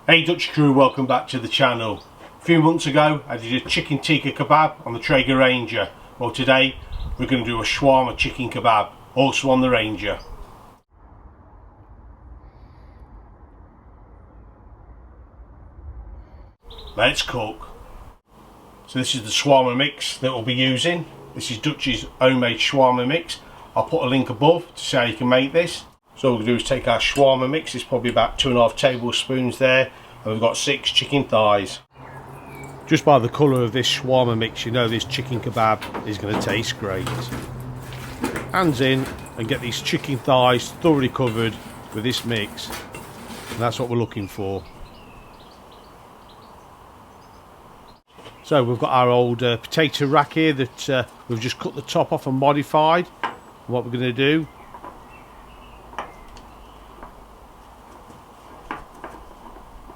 Hey Dutchy crew, welcome back to the channel. A few months ago I did a chicken tikka kebab on the Traeger Ranger. Well, today we're going to do a shawarma chicken kebab, also on the Ranger. Let's cook. So this is the shawarma mix that we'll be using. This is Dutchy's homemade shawarma mix. I'll put a link above to see how you can make this. So what we'll do is take our shawarma mix, it's probably about 2.5 tablespoons there, and we've got 6 chicken thighs. Just by the colour of this shawarma mix, you know this chicken kebab is going to taste great. Hands in and get these chicken thighs thoroughly covered with this mix, and that's what we're looking for. So we've got our old potato rack here that we've just cut the top off and modified. What we're going to do,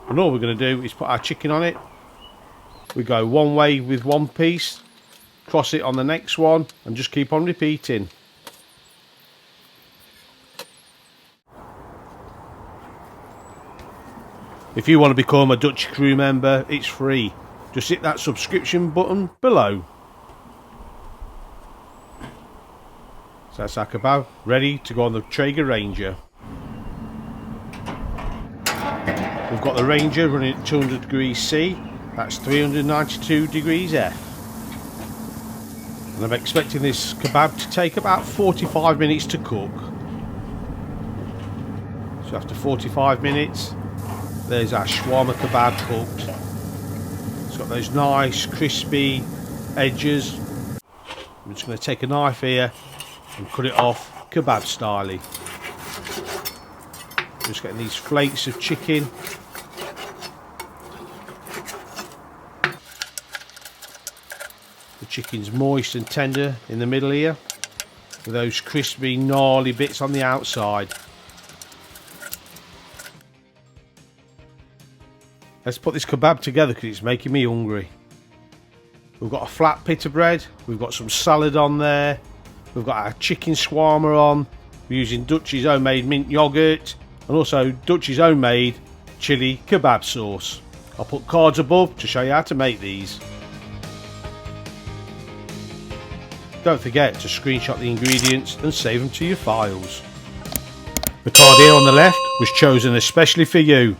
and all we're going to do is put our chicken on it. We go one way with one piece, cross it on the next one, and just keep on repeating. If you want to become a Dutchy crew member, it's free. Just hit that subscription button below. So that's our kebab ready to go on the Traeger Ranger. We've got the Ranger running at 200 degrees C, that's 392 degrees F. And I'm expecting this kebab to take about 45 minutes to cook. So after 45 minutes, there's our shawarma kebab cooked. It's got those nice crispy edges. I'm just going to take a knife here and cut it off kebab style. Just getting these flakes of chicken. The chicken's moist and tender in the middle here, with those crispy gnarly bits on the outside. Let's put this kebab together because it's making me hungry. We've got a flat pita bread, we've got some salad on there, we've got our chicken shawarma on, we're using Dutchy's homemade mint yogurt, and also Dutchy's homemade chili kebab sauce. I'll put cards above to show you how to make these. Don't forget to screenshot the ingredients and save them to your files. The card here on the left was chosen especially for you.